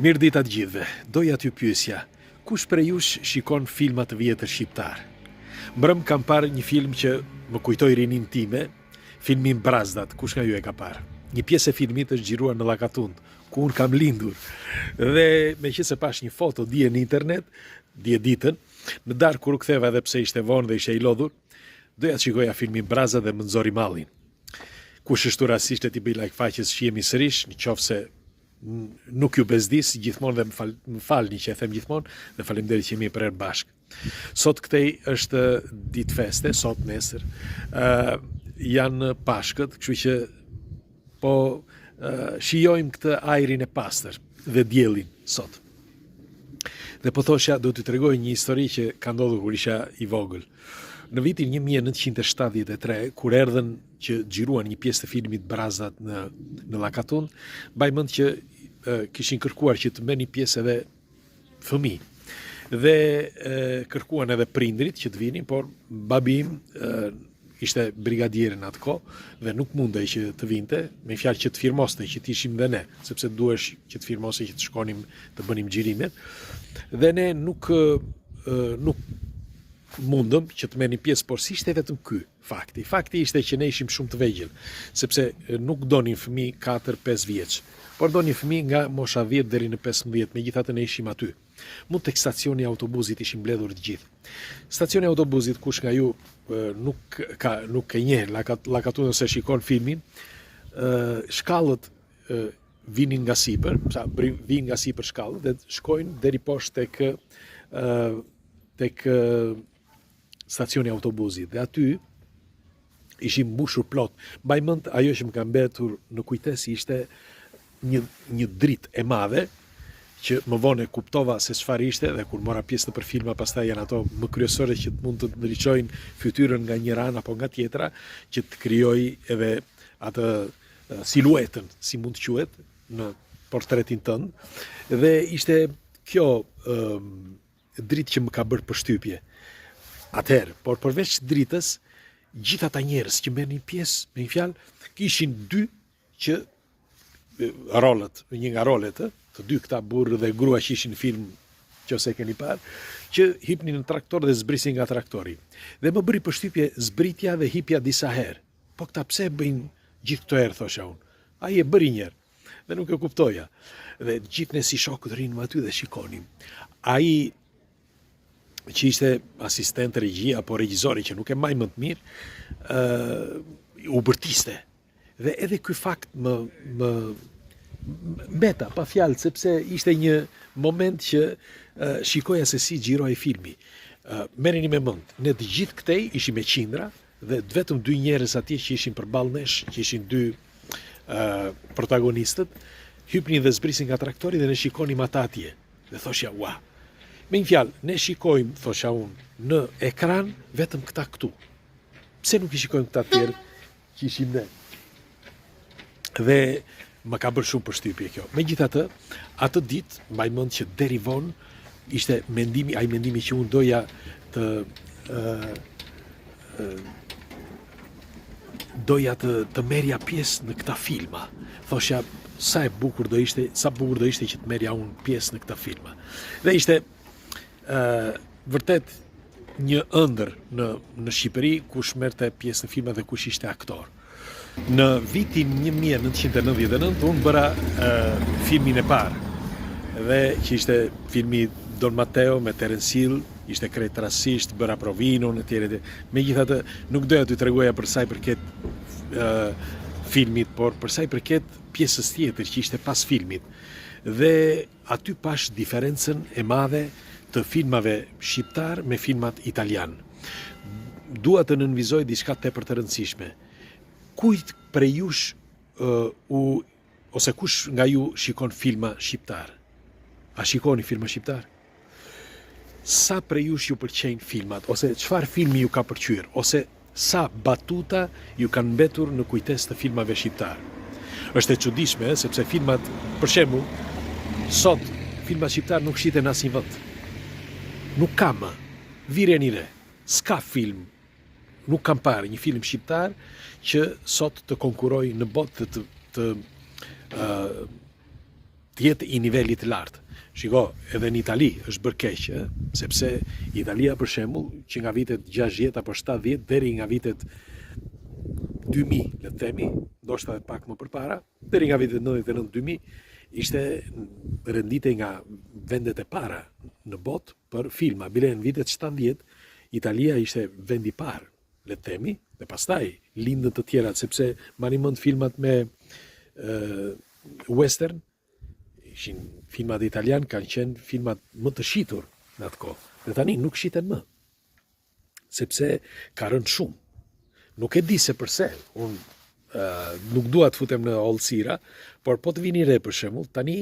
Mirë ditë atë gjithve, doja t'ju pyesja, kush prej jush shikon filma të vjetër shqiptar? Mbrëm kam parë një film që më kujtoi rinin time, filmin Brazdat, kush nga ju e ka parë? Një pjesë e filmit është xhiruar në Llakatund, ku unë kam lindur. Dhe me që se pash një foto dje në internet, dje ditën, në darkë kur u ktheva edhe pse ishte vonë dhe ishte i lodhur, doja të shikoja filmin Brazdat dhe më nxori mallin. Kush është rastisht e t'i bëj like faqes që jemi sërish, në qoftë se nuk ju bezdis gjithmonë dhe më falni që e them gjithmonë dhe faleminderit që jemi për herë bashkë. Sot këtej është ditë feste, sot nesër, janë Pashkët, kështu që po shijojmë këtë ajrin e pastër dhe diellin sot. Dhe po thosha do t'ju tregoj një histori që ka ndodhur kur isha i vogël. Në vitin 1973, kur erdhen që xhiruan një pjesë të filmit Brazdat në Llakatund, mbaj mend që kishin kërkuar që të merrnin pjesë edhe fëmijë. Dhe kërkuan edhe prindrit që të vinin, por babi im ishte brigadier në atë kohë dhe nuk mundej që të vinte, me fjalë që të firmoste që të ishim dhe ne, sepse duhesh që të firmoste që të shkonim të bënim xhirimet. Dhe ne nuk mundëm që të merrnin pjesë, por si ishte vetëm ky fakti. Fakti ishte që ne ishim shumë të vegjël, sepse nuk donin fëmijë 4-5 vjeç, por donin fëmijë nga mosha 10 deri në 15, megjithatë ne ishim aty. Mund tek stacioni i autobusit ishim mbledhur të gjithë. Stacioni i autobusit, kush nga ju nuk e njeh Llakatund ose shikon filmin, shkallët vinin nga sipër, vinë nga sipër shkallët dhe shkojnë deri poshtë tek stacioni i autobusit. Dhe aty ishim mbushur plot. Mbaj mend ajo që më ka mbetur në kujtesë ishte një dritë e madhe që më vonë kuptova se çfarë ishte dhe kur mora pjesë në filma, pastaj janë ato më kryesore që mund të ndriçojnë fytyrën nga një anë apo nga tjetra, që të krijojë edhe atë siluetën, si mund të quhet, në portretin tënd. Dhe ishte kjo dritë që më ka bërë përshtypje. Atëherë, por përveç dritës, gjithë ata njerëz që merrnin pjesë, me një fjalë, kishin dy që rolët, një nga rolet, të dy këta burrë dhe grua që ishin në film, nëse e keni parë, që hipnin në traktor dhe zbrisin nga traktori. Dhe më bëri përshtypje zbritja dhe hipja disa herë. Po këta pse bëjnë gjithë këto herë, thosha unë. Ai e bëri një herë dhe nuk e kuptoja. Dhe gjithë ne si shokët rinim aty dhe shikonim. Ai që ishte asistent regji apo regjizori që nuk e mbaj më të mirë, u bërtiste. Dhe edhe ky fakt më mbeta pa fjalë, sepse ishte një moment që shikoja se si xhiroi filmi. Merreni me mend, ne të gjithë këtej ishim me qindra dhe vetëm dy njerëz atje që ishin përballë nesh, që ishin dy protagonistët, hypnin dhe zbrisin nga traktori dhe ne shikonim ata atje. Dhe thoshja, ua. Me një fjalë, ne shikojmë, thosha unë, në ekran vetëm këta këtu. Pse nuk i shikojmë këta tjerë që ishim ne? Dhe më ka bërë shumë përshtypje kjo. Megjithatë, atë ditë, mbaj mend që deri vonë ishte mendimi që unë doja të merja pjesë në këta filma. Thosha, sa bukur do ishte që të merja unë pjesë në këta filma. Dhe ishte vërtet një ëndër në Shqipëri kush merrte pjesë në filma dhe kush ishte aktor. Në vitin 1999 unë bëra filmin e parë dhe që ishte filmi Don Matteo me Terence Hill, ishte krejt rastisht, bëra provinon e tjere. Megjithatë nuk doja t'ju tregoja për sa i përket filmit, por për sa i përket pjesës tjetër që ishte pas filmit. Dhe aty pash diferencën e madhe të filmave shqiptar me filmat italian. Dua të nënvizoj diçka tepër të rëndësishme. Kujt prej jush ose kush nga ju shikon filma shqiptar? A shikoni filma shqiptar? Sa prej jush ju pëlqejnë filmat, ose çfarë filmi ju ka pëlqyer, ose sa batuta ju kanë mbetur në kujtesë të filmave shqiptar? Është e çuditshme, sepse filmat, për shembull, sot filmat shqiptar nuk shiten në asnjë vend. Nuk ka më. Vireni re. S'ka film. Nuk kam parë një film shqiptar që sot të konkuroj në botë të tjetë i nivelit lartë. Shiko, edhe në Itali është bërë keq, sepse Italia për shembull, që nga vitet 60 apo 70 deri nga vitet 2000, le të themi, ndoshta edhe pak më përpara, deri nga vitet 99-2000, ishte rendite nga vendet e para në botë për filma. Bile në vitet 70, Italia ishte vendi parë, le të themi, dhe pastaj lindën të tjerat, sepse mani mend filmat me western, ishin filmat italian kanë qenë filmat më të shitur në atë kohë. Dhe tani nuk shiten më, sepse ka rënë shumë. Nuk e di se përse, unë nuk dua të futem në hollësira, por po të vini re për shembull, tani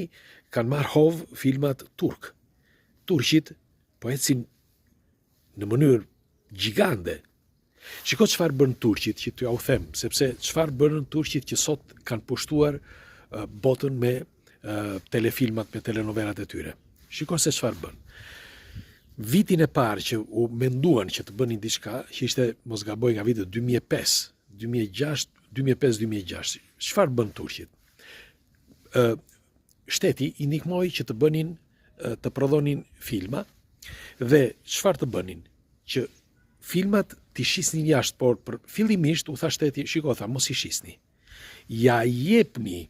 kanë marrë hov filmat turk. Turqit po ecin në mënyrë gjigande. Shiko çfarë bën turqit, që t'ja u them, sepse çfarë bën turqit që sot kanë pushtuar botën me telefilmat, me telenovelat e tyre. Shiko se çfarë bën. Vitin e parë që u menduan që të bënin diçka, që ishte mos gaboj nga vitet 2005, 2006, çfarë bën turqit? Shteti i ndihmoi që të bënin, të prodhonin filma, dhe çfarë të bënin? Që filmat t'i shisnin jashtë, por fillimisht u tha shteti, shiko, tha, mos i shisni. Ja jepni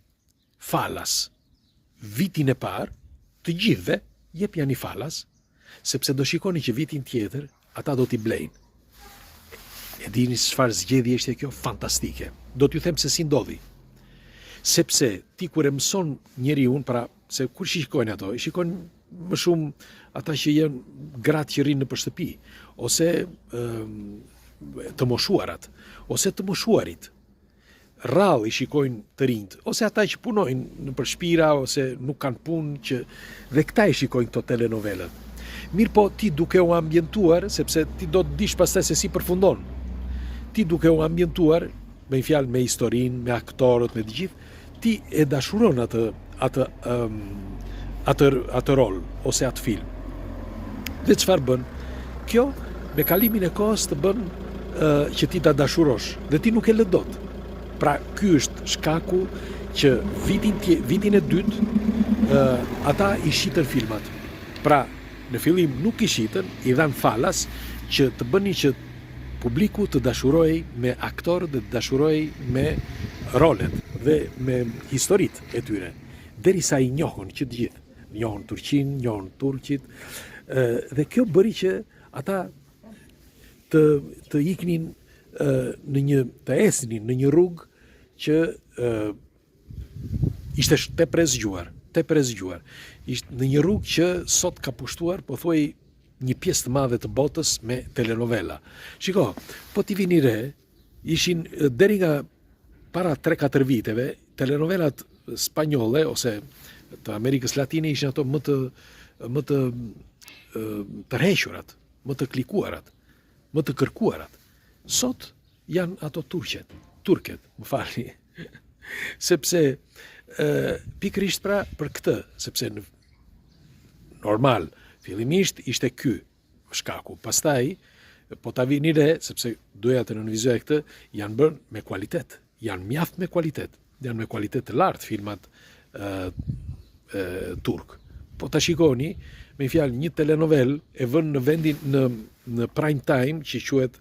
falas vitin e parë, të gjithëve, jep janë i falas, sepse do shikoni që vitin tjetër, ata do t'i blejnë. E dini çfarë zgjedhje ishte kjo? Fantastike. Do t'ju them se si ndodhi. Sepse ti kur e mëson njeriu, pra, se kur shikojnë ato, i shikojnë më shumë ata që janë gratë që rinë nëpër shtëpi, ose të moshuarat, ose të moshuarit. Rrallë i shikojnë të rinjt, ose ata që punojnë nëpër shtëpira, ose nuk kanë punë, që dhe këta i shikojnë këto telenovelat. Mirë po, ti duke u ambientuar, sepse ti do të dish pastaj se si përfundon. Ti duke u ambientuar, me fjalë, me historinë, me aktorët, me të gjithë, ti e dashuron atë rol, ose atë film. Dhe çfarë bën? Kjo, me kalimin e kohës të bën që ti ta dashurosh, dhe ti nuk e lë dot. Pra, ky është shkaku që vitin e dytë ata i shitën filmat. Pra, në fillim nuk i shitën, i dhanë falas që të bënin që publiku të dashuroj me aktorët dhe të dashuroj me rolet dhe me historitë e tyre. Derisa i njohën që të gjithë, njohën Turqinë, njohën turqit, dhe kjo bëri që ata të iknin të esnin në një rrugë që ishte tepër e zgjuar. Ishte në një rrugë që sot ka pushtuar, po thuaj, një pjesë të madhe të botës me telenovela. Shiko, po t'i vini re, ishin deri nga para 3-4 viteve, telenovelat spanjolle ose të Amerikës Latine ishin ato më të tërhequrat, më të klikuarat, më të kërkuarat. Sot janë ato turket, më falni. Sepse pikërisht pra për këtë, sepse normal, fillimisht ishte ky shkaku. Pastaj, po ta vini re, sepse doja të nënvizoj këtë, janë bërë me kualitet. Janë mjaft me kualitet. Janë me kualitet të lartë filmat turk. Po ta shikoni, me fjalë, një telenovel e vën në vendin në prime time, që quhet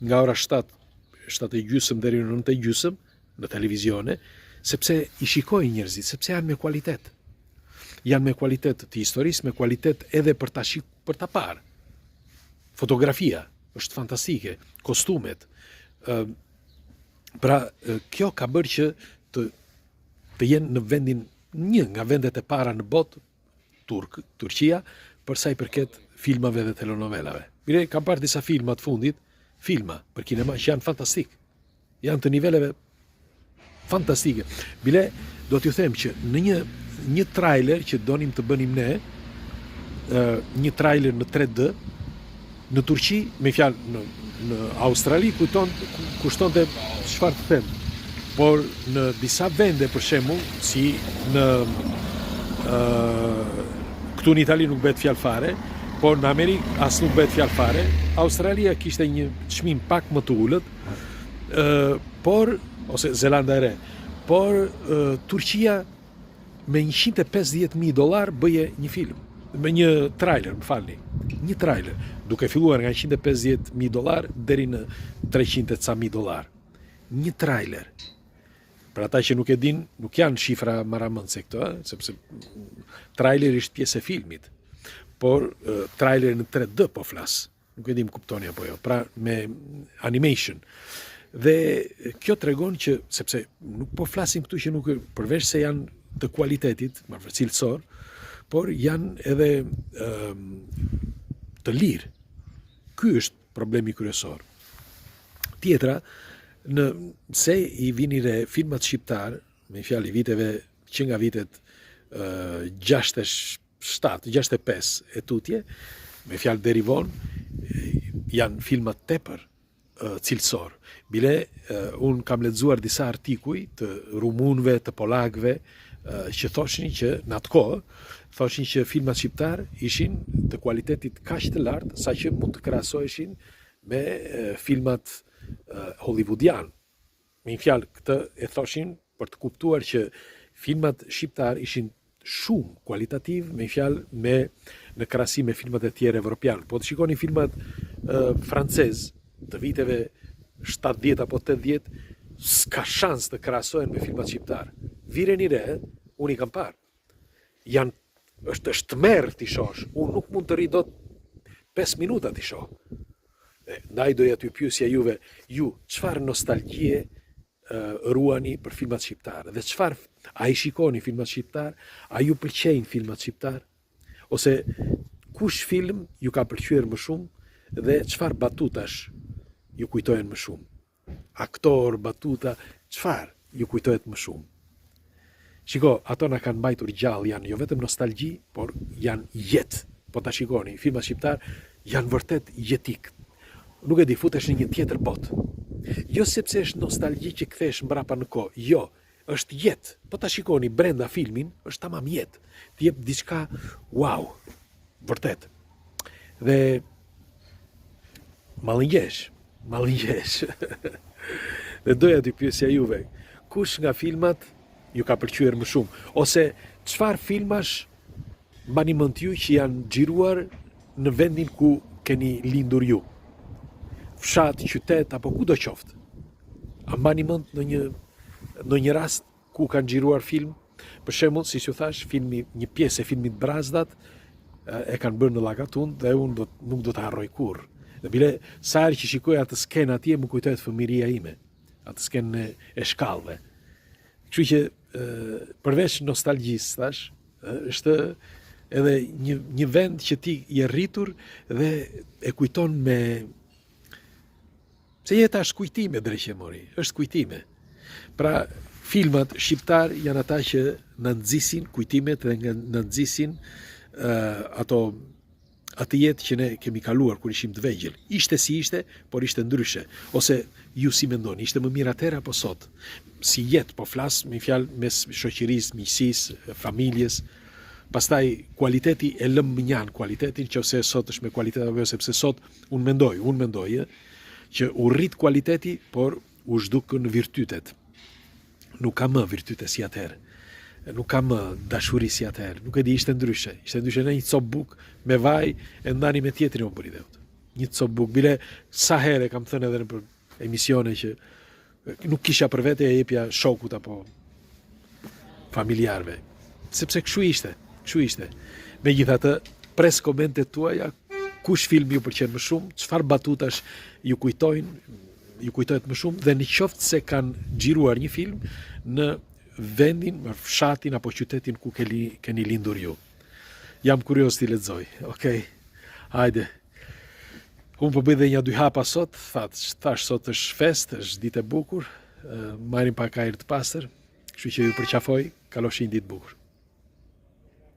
nga ora 7:30 deri në 9:30 në televizione, sepse i shikojnë njerëzit, sepse janë me kualitet. Janë me kualitet të historisë, me kualitet edhe për ta parë. Fotografia është fantastike, kostumet. Pra, kjo ka bërë që të jenë në vendin një nga vendet e para në botë, Turqia, për sa i përket filmave dhe telenovelave. Mire, kam parë disa filma të fundit, filma për kinema që janë fantastik. Janë të niveleve fantastike. Bile, do t'ju them që në një trailer që donim të bënim ne, një trailer në 3D, në Turqi, me fjalë në Australi, kushtonte çfarë të them. Por në disa vende, për shembull, si në këtu në Itali nuk bëhet fjalë fare, por në Amerikë as nuk bëhet fjalë fare. Australia kishte një çmim pak më të ulët, ose Zelanda e Re, por Turqia me $150.000 bëje një film, me një trailer, më falni, një trailer, duke filluar nga $150.000 deri në $300.000. Një trailer. Për ata që nuk e din, nuk janë shifra maramëndse këto, sepse trailer ishte pjesë e filmit, por trailer në 3D po flas, nuk e dim kuptoni apo jo, pra me animation. Dhe kjo tregon që, sepse nuk po flasim këtu që nuk, përveç se janë të kualitetit, cilësor, por janë edhe të lirë. Ky është problemi kryesor. Tjetra, se i vini re filmat shqiptar, me fjalë viteve që nga vitet 67, 65 e tutje, me fjalë deri vonë, janë filmat tepër cilësor. Bile, unë kam lexuar disa artikuj të rumunëve, të polakëve, që thoshin që në atë kohë, thoshin që filmat shqiptar ishin të kualitetit kaq të lartë, sa që mund të krahasoheshin me filmat hollywoodian. Me një fjalë, këtë e thoshin për të kuptuar që filmat shqiptar ishin shumë kualitativ, me një fjalë në krahasim me filmat e tjerë evropian. Po të shikoni filmat francez të viteve 70 apo 80, s'ka shans të krahasohen me filmat shqiptar. Vireni re, unë i kam parë. Është merr t'i shohësh. Unë nuk mund të rri dot 5 minuta t'i shoh. Ndaj doja t'ju pyesja juve, çfarë nostalgjie ruani për filmat shqiptar? Dhe çfarë a i shikoni filmat shqiptar? A ju pëlqejnë filmat shqiptar? Ose kush film ju ka pëlqyer më shumë dhe çfarë batutash ju kujtojnë më shumë? Aktor, batuta, çfarë ju kujtohet më shumë? Shiko, ato na kanë mbajtur gjallë, janë jo vetëm nostalgji, por janë jetë. Po ta shikoni, filmat shqiptar janë vërtet jetik. Nuk e di, futesh në një tjetër botë. Jo sepse është nostalgji që kthesh mbrapa në kohë, jo, është jetë. Po ta shikoni brenda filmin, është tamam jetë. Të jep diçka wow, vërtet. Dhe mallingjesh. Dhe doja t'ju pyesja juve, kush nga filmat ju ka pëlqyer më shumë? Ose çfarë filmash mbani mend ju që janë xhiruar në vendin ku keni lindur ju? Fshat, qytet, apo ku do qoftë? A mbani mend në një rast ku kanë xhiruar film? Për shembull, siç ju thash, një pjesë e filmit Brazdat e kanë bërë në Llagatun dhe unë nuk do të harroj kurrë. Dhe bile, sa herë që shikoj atë skenë atje, më kujtohet fëmijëria ime, atë skenë e shkallëve. Kështu që përveç nostalgjisë, thash, është edhe një vend që ti je rritur dhe e kujton me... Se jeta është kujtime, dreqemori, është kujtime. Pra, filmat shqiptar janë ata që në nxisin kujtimet dhe në nxisin atë jetë që ne kemi kaluar kur ishim të vegjël. Ishte si ishte, por ishte ndryshe. Ose ju si mendoni, ishte më mirë atëherë apo sot? Si jetë, po flas, me fjalë mes shoqërisë, miqësisë, familjes. Pastaj kualiteti e lëm mënjan kualitetin, nëse sot është me kualitet apo jo, sepse sot unë mendoj që u rrit kualiteti, por u zhdukën virtytet. Nuk ka më virtyte si atëherë. Nuk ka më dashuri si atëherë. Nuk e di, ishte ndryshe. Ishte ndryshe në një cop buk me vaj e ndani me tjetrin o bëri dheut. Një cop buk. Bile sa herë kam thënë edhe në për emisione që nuk kisha për vete e jepja shokut apo familjarve. Sepse kështu ishte. Megjithatë, pres komentet tuaja, kush film ju pëlqen më shumë, çfarë batutash ju kujtohet më shumë, dhe në qoftë se kanë xhiruar një film në vendin, fshatin apo qytetin ku keni lindur ju. Jam kurios t'i lexoj. Okej. Hajde. Unë po bëj dhe një 2 hapa sot, thash sot është fest, është ditë e bukur, marrim pak ajër të pastër, kështu që ju përqafoj, kalosh një ditë bukur.